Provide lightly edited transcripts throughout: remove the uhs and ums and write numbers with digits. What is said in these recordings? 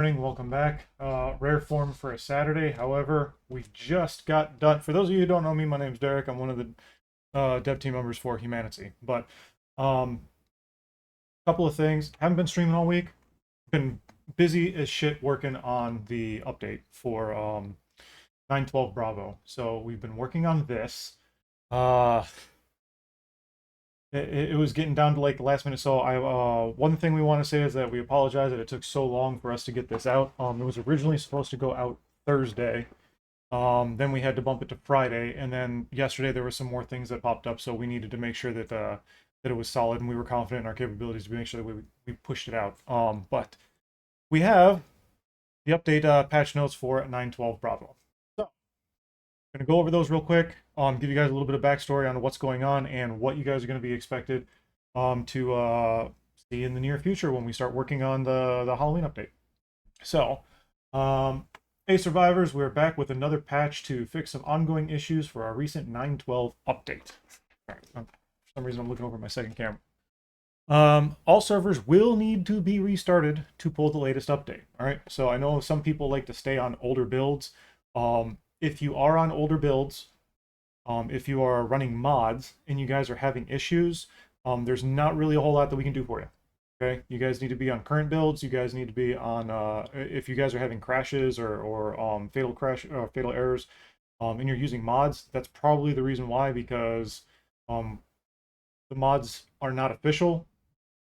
Morning, welcome back. Rare form for a Saturday. However, we just got done. For those of you who don't know me, my name's Derek. I'm one of the dev team members for HumanitZ. But um, a couple of things. Haven't been streaming all week. Been busy as shit working on the update for 9.12 Bravo. So we've been working on this. Uh, it was getting down to like the last minute. So one thing we want to say is that we apologize that it took so long for us to get this out. It was originally supposed to go out Thursday. Then we had to bump it to Friday, and then yesterday there were some more things that popped up, so we needed to make sure that it was solid, and we were confident in our capabilities to make sure that we pushed it out. But we have the update patch notes for 9.12 Bravo. So I'm gonna go over those real quick. Give you guys a little bit of backstory on what's going on and what you guys are going to be expected to see in the near future when we start working on the Halloween update. So, hey survivors, we're back with another patch to fix some ongoing issues for our recent 9.12 update. All right, for some reason I'm looking over my second camera. All servers will need to be restarted to pull the latest update. All right, so I know some people like to stay on older builds. If you are on older builds, if you are running mods and you guys are having issues, there's not really a whole lot that we can do for you. Okay, you guys need to be on current builds. You guys need to be on if you guys are having crashes or fatal crash or fatal errors, and you're using mods. That's probably the reason why, because the mods are not official.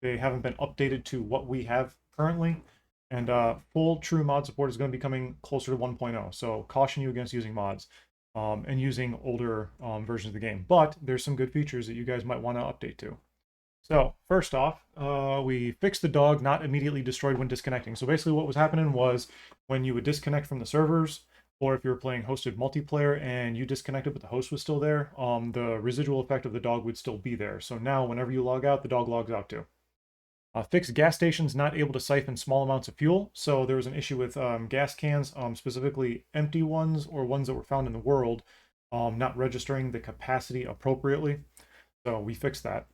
They haven't been updated to what we have currently, and full true mod support is going to be coming closer to 1.0. So caution you against using mods and using older versions of the game. But there's some good features that you guys might want to update to. So first off, we fixed the dog not immediately destroyed when disconnecting. So basically what was happening was when you would disconnect from the servers, or if you were playing hosted multiplayer and you disconnected but the host was still there, the residual effect of the dog would still be there. So now whenever you log out, the dog logs out too. Fixed gas stations not able to siphon small amounts of fuel. So there was an issue with gas cans, specifically empty ones or ones that were found in the world, not registering the capacity appropriately. So we fixed that.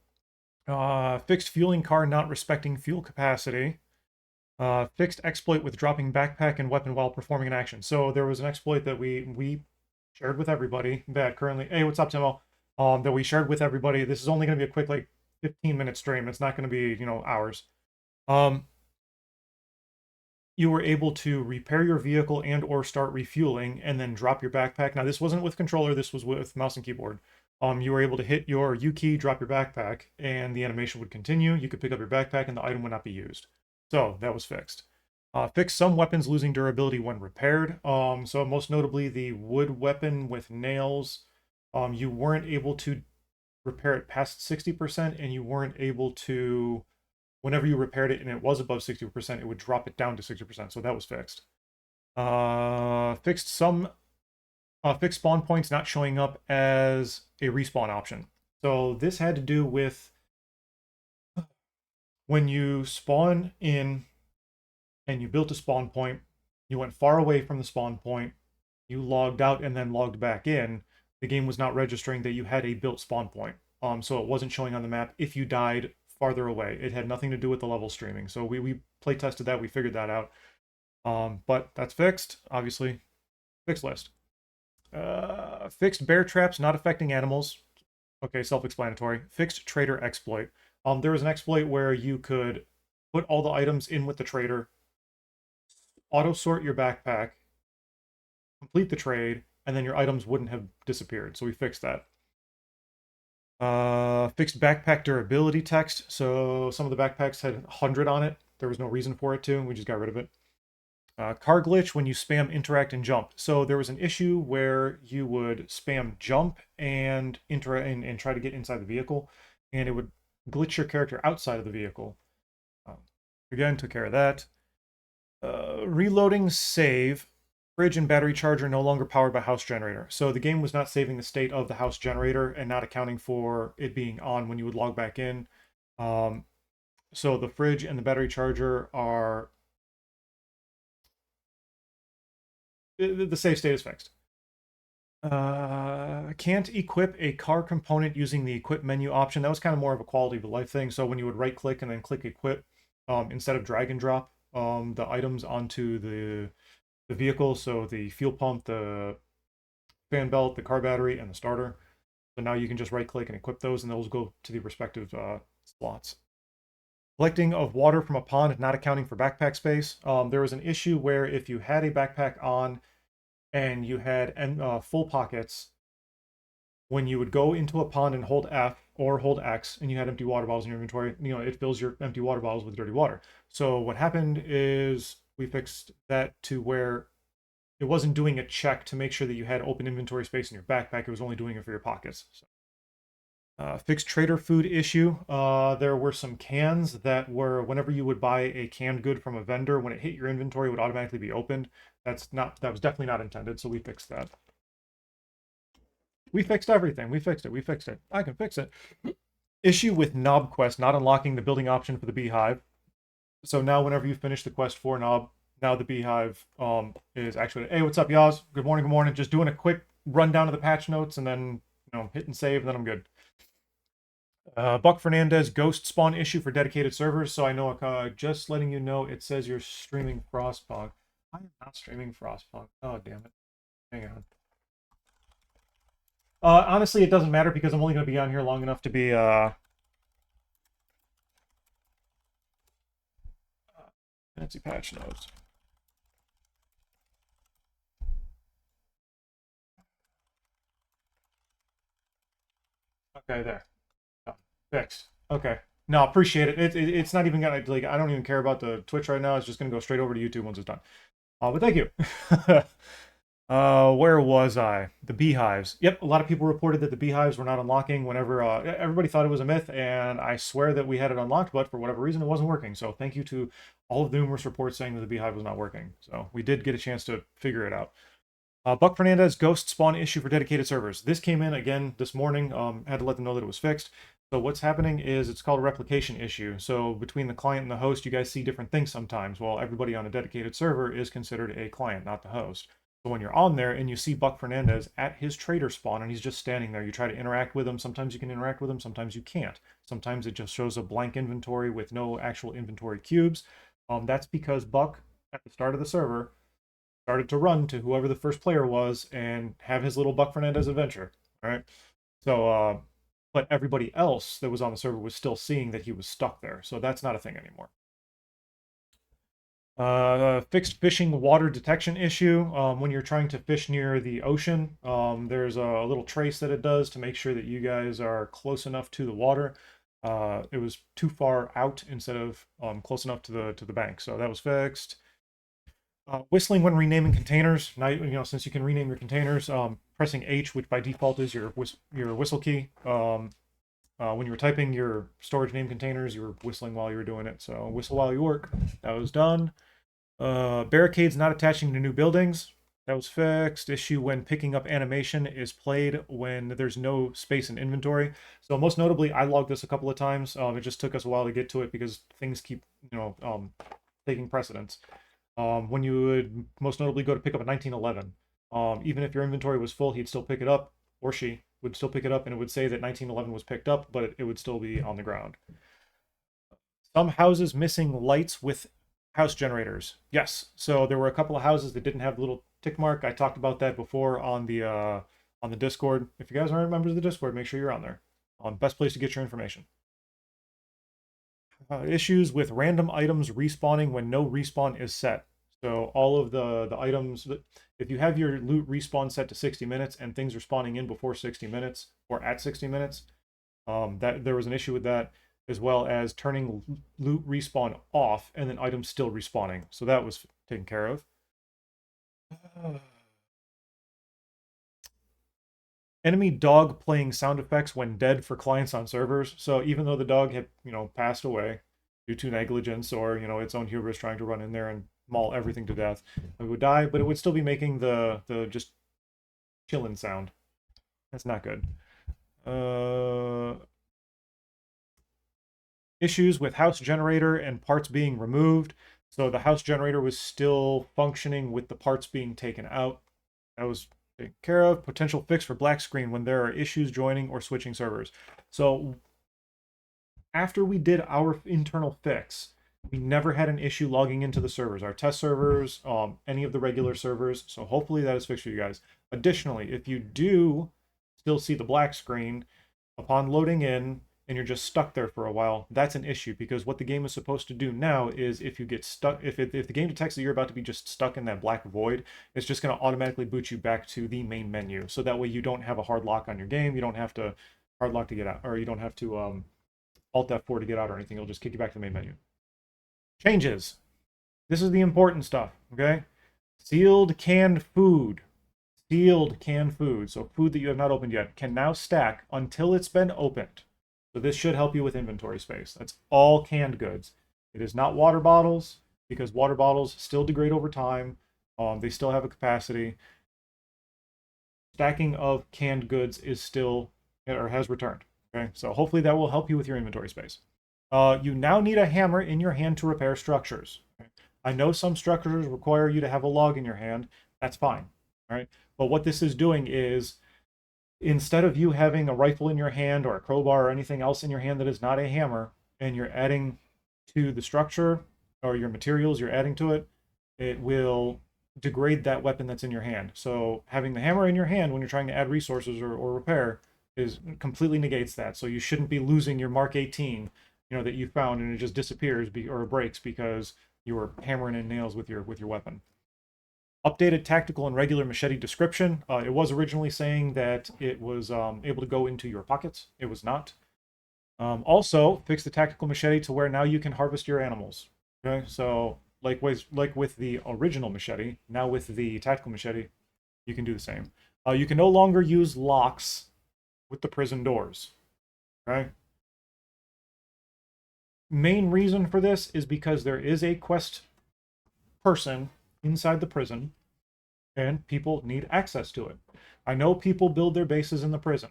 Fixed fueling car not respecting fuel capacity. Fixed exploit with dropping backpack and weapon while performing an action. So there was an exploit that we shared with everybody that currently, hey, what's up, Timo? That we shared with everybody. This is only going to be a quick, like, 15-minute stream. It's not going to be, hours. You were able to repair your vehicle and or start refueling and then drop your backpack. Now, this wasn't with controller. This was with mouse and keyboard. You were able to hit your U key, drop your backpack, and the animation would continue. You could pick up your backpack, and the item would not be used. So that was fixed. Fixed some weapons losing durability when repaired. So most notably, the wood weapon with nails. You weren't able to repair it past 60%, and you weren't able to, whenever you repaired it and it was above 60%, it would drop it down to 60%. So that was fixed. Fixed spawn points not showing up as a respawn option. So this had to do with when you spawn in and you built a spawn point, you went far away from the spawn point, you logged out and then logged back in, the game was not registering that you had a built spawn point. So it wasn't showing on the map if you died farther away. It had nothing to do with the level streaming. So we play tested that, we figured that out. But that's fixed, obviously. Fixed list. Fixed bear traps not affecting animals. Okay, self-explanatory. Fixed trader exploit. There was an exploit where you could put all the items in with the trader, auto-sort your backpack, complete the trade, and then your items wouldn't have disappeared. So we fixed that. Fixed backpack durability text. So some of the backpacks had 100 on it. There was no reason for it to. We just got rid of it. Car glitch when you spam interact and jump. So there was an issue where you would spam jump and try to get inside the vehicle, and it would glitch your character outside of the vehicle. Again, took care of that. Reloading save. Fridge and battery charger no longer powered by house generator. So the game was not saving the state of the house generator and not accounting for it being on when you would log back in. So the fridge and the battery charger are... The save state is fixed. Can't equip a car component using the equip menu option. That was kind of more of a quality of life thing. So when you would right click and then click equip instead of drag and drop, the items onto the vehicle. So the fuel pump, the fan belt, the car battery, and the starter. So now you can just right click and equip those, and those go to the respective slots. Collecting of water from a pond, not accounting for backpack space. There was an issue where if you had a backpack on and you had full pockets, when you would go into a pond and hold F or hold X and you had empty water bottles in your inventory, it fills your empty water bottles with dirty water. So what happened is we fixed that to where it wasn't doing a check to make sure that you had open inventory space in your backpack. It was only doing it for your pockets. So, fixed trader food issue. There were some cans that were, whenever you would buy a canned good from a vendor, when it hit your inventory, it would automatically be opened. That was definitely not intended, so we fixed that. We fixed everything. We fixed it. We fixed it. I can fix it. Issue with Knob Quest not unlocking the building option for the beehive. So now whenever you finish the quest for Knob, now the beehive is actually, hey, what's up, y'all? Good morning, good morning. Just doing a quick rundown of the patch notes and then, hit and save, and then I'm good. Buck Fernandez ghost spawn issue for dedicated servers. So I know, just letting you know, it says you're streaming Frostpunk. I am not streaming Frostpunk. Oh, damn it. Hang on. Honestly, it doesn't matter because I'm only going to be on here long enough to be, fancy patch notes. Okay, there. Oh, fixed. Okay. No, appreciate it. It's not even gonna, like, I don't even care about the Twitch right now. It's just gonna go straight over to YouTube once it's done. But thank you. Where was I? The beehives. Yep, a lot of people reported that the beehives were not unlocking whenever everybody thought it was a myth, and I swear that we had it unlocked, but for whatever reason it wasn't working. So thank you to all of the numerous reports saying that the beehive was not working. So we did get a chance to figure it out. Buck Fernandez ghost spawn issue for dedicated servers. This came in again this morning. Had to let them know that it was fixed. So what's happening is it's called a replication issue. So between the client and the host, you guys see different things sometimes. Well, everybody on a dedicated server is considered a client, not the host. So when you're on there and you see Buck Fernandez at his trader spawn and he's just standing there, you try to interact with him. Sometimes you can interact with him, sometimes you can't. Sometimes it just shows a blank inventory with no actual inventory cubes. That's because Buck, at the start of the server, started to run to whoever the first player was and have his little Buck Fernandez adventure. All right. So, but everybody else that was on the server was still seeing that he was stuck there. So that's not a thing anymore. Fixed fishing water detection issue. When you're trying to fish near the ocean, there's a little trace that it does to make sure that you guys are close enough to the water. It was too far out instead of close enough to the bank. So that was fixed. Whistling when renaming containers. Now, since you can rename your containers, pressing H, which by default is your whistle key. When you were typing your storage name containers, you were whistling while you were doing it. So whistle while you work. That was done. Barricades not attaching to new buildings. That was fixed. Issue when picking up animation is played when there's no space in inventory. So most notably, I logged this a couple of times. It just took us a while to get to it because things keep, taking precedence. When you would most notably go to pick up a 1911, even if your inventory was full, he'd still pick it up, or she would still pick it up, and it would say that 1911 was picked up, but it would still be on the ground. Some houses missing lights with house generators. Yes, so there were a couple of houses that didn't have the little tick mark. I talked about that before on the Discord. If you guys aren't members of the Discord, make sure you're on there. Best place to get your information. Issues with random items respawning when no respawn is set. So all of the items, if you have your loot respawn set to 60 minutes and things are spawning in before 60 minutes or at 60 minutes, that there was an issue with that, as well as turning loot respawn off and then items still respawning. So that was taken care of. Enemy dog playing sound effects when dead for clients on servers. So even though the dog had, passed away due to negligence or, its own hubris trying to run in there and maul everything to death, it would die, but it would still be making the just chillin' sound. That's not good. Issues with house generator and parts being removed. So the house generator was still functioning with the parts being taken out. That was taken care of. Potential fix for black screen when there are issues joining or switching servers. So after we did our internal fix, We never had an issue logging into the servers, our test servers, any of the regular servers. So hopefully that is fixed for you guys. Additionally, if you do still see the black screen upon loading in and you're just stuck there for a while, that's an issue, because what the game is supposed to do now is if you get stuck, if the game detects that you're about to be just stuck in that black void, it's just going to automatically boot you back to the main menu. So that way you don't have a hard lock on your game. You don't have to hard lock to get out, or you don't have to Alt F4 to get out or anything. It'll just kick you back to the main menu. Changes. This is the important stuff, okay? Sealed canned food. Sealed canned food, so food that you have not opened yet, can now stack until it's been opened. So this should help you with inventory space. That's all canned goods. It is not water bottles, because water bottles still degrade over time. They still have a capacity. Stacking of canned goods is still, or has returned. Okay, so hopefully that will help you with your inventory space. You now need a hammer in your hand to repair structures. Okay? I know some structures require you to have a log in your hand. That's fine. All right. But what this is doing is, instead of you having a rifle in your hand or a crowbar or anything else in your hand that is not a hammer, and you're adding to the structure or your materials you're adding to it, it will degrade that weapon that's in your hand. So having the hammer in your hand when you're trying to add resources or repair is completely negates that. So you shouldn't be losing your Mark 18, that you found, and it just disappears or breaks because you were hammering in nails with your weapon. Updated tactical and regular machete description. It was originally saying that it was able to go into your pockets. It was not. Also, fix the tactical machete to where now you can harvest your animals. Okay, so like with the original machete, now with the tactical machete, you can do the same. You can no longer use locks with the prison doors. Okay. Main reason for this is because there is a quest person inside the prison, and people need access to it. I know people build their bases in the prison.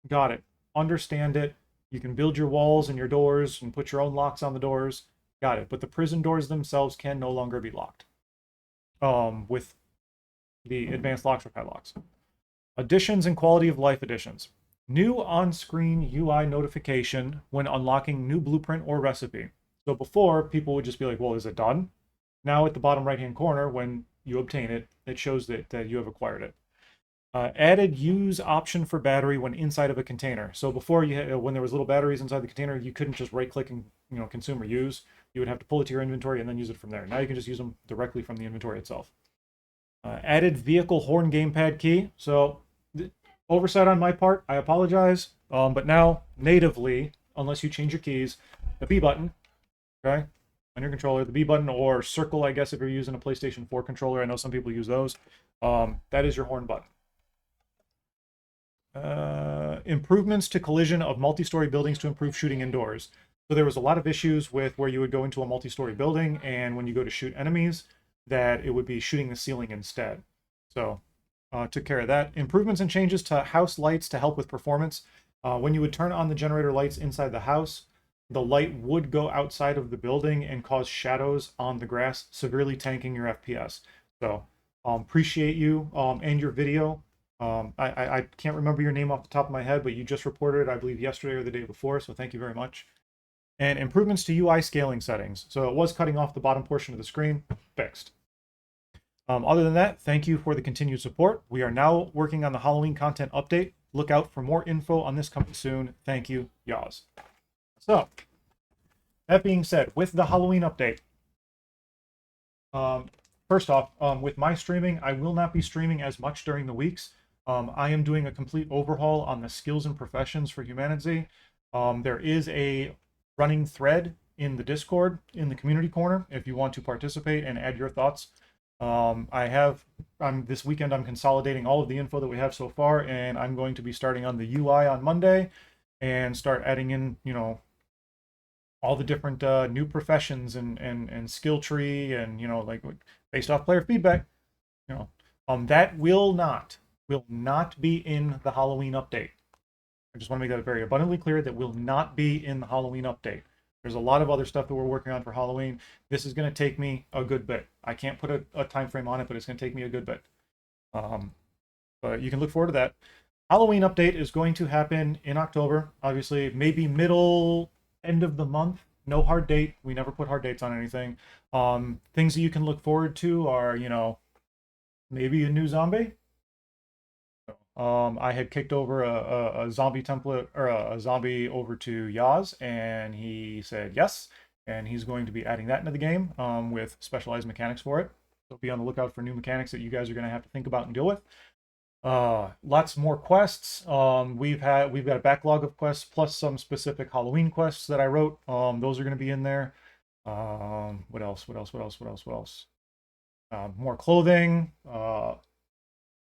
Got it. Understand it. You can build your walls and your doors and put your own locks on the doors. Got it. But the prison doors themselves can no longer be locked with the advanced locks or padlocks. Additions and quality of life additions. New on-screen UI notification when unlocking new blueprint or recipe. So before, people would just be like, well, is it done? Now at the bottom right-hand corner, when you obtain it, it shows that you have acquired it. Added use option for battery when inside of a container. So before, when there was little batteries inside the container, you couldn't just right-click and consume or use. You would have to pull it to your inventory and then use it from there. Now you can just use them directly from the inventory itself. Added vehicle horn gamepad key. So oversight on my part, I apologize. But now natively, unless you change your keys, the B button, okay, on your controller, the B button or circle, I guess, if you're using a PlayStation 4 controller. I know some people use those. That is your horn button. Improvements to collision of multi-story buildings to improve shooting indoors. So there was a lot of issues with where you would go into a multi-story building, and when you go to shoot enemies, that it would be shooting the ceiling instead. So took care of that. Improvements and changes to house lights to help with performance. When you would turn on the generator lights inside the house, the light would go outside of the building and cause shadows on the grass, severely tanking your FPS. So appreciate you and your video. I can't remember your name off the top of my head, but you just reported it, I believe, yesterday or the day before, so thank you very much. And improvements to UI scaling settings. So it was cutting off the bottom portion of the screen, fixed. Other than that, thank you for the continued support. We are now working on the Halloween content update. Look out for more info on this coming soon. Thank you, Yaz. So, that being said, with the Halloween update, first off, with my streaming, I will not be streaming as much during the weeks. I am doing a complete overhaul on the skills and professions for HumanitZ. There is a running thread in the Discord, in the community corner, if you want to participate and add your thoughts. This weekend I'm consolidating all of the info that we have so far, and I'm going to be starting on the UI on Monday and start adding in, all the different new professions and skill tree and, like based off player feedback, that will not be in the Halloween update. I just want to make that very abundantly clear. That will not be in the Halloween update. There's a lot of other stuff that we're working on for Halloween. This is going to take me a good bit. I can't put a time frame on it, but it's going to take me a good bit. But you can look forward to that. Halloween update is going to happen in October. Obviously, maybe end of the month, no hard date. We never put hard dates on anything. Things that you can look forward to are, you know, maybe a new zombie. I had kicked over a zombie template or a zombie over to Yaz, and he said yes, and he's going to be adding that into the game with specialized mechanics for it. So be on the lookout for new mechanics that you guys are going to have to think about and deal with. Lots more quests. We've got a backlog of quests plus some specific Halloween quests that I wrote. Those are going to be in there. What else? What else? What else? What else? What else? More clothing. A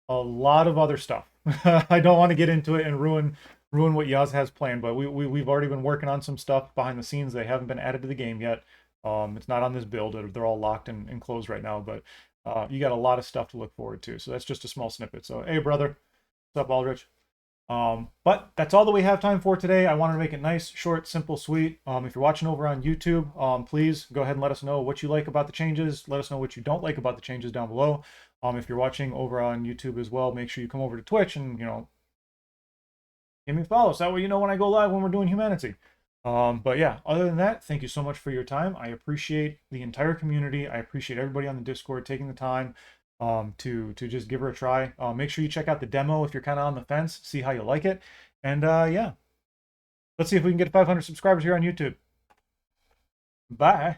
lot of other stuff. I don't want to get into it and ruin what Yaz has planned, but we've already been working on some stuff behind the scenes. They haven't been added to the game yet. It's not on this build. They're all locked and closed right now, but you got a lot of stuff to look forward to. So that's just a small snippet. So hey, brother, what's up, Aldrich? But that's all that we have time for today. I wanted to make it nice, short, simple, sweet. If you're watching over on YouTube, please go ahead and let us know what you like about the changes. Let us know what you don't like about the changes down below. If you're watching over on YouTube as well, make sure you come over to Twitch and, you know, give me a follow. So that way you know when I go live when we're doing HumanitZ. But yeah, other than that, thank you so much for your time. I appreciate the entire community. I appreciate everybody on the Discord taking the time to just give her a try. Make sure you check out the demo if you're kind of on the fence, see how you like it. And yeah, let's see if we can get 500 subscribers here on YouTube. Bye.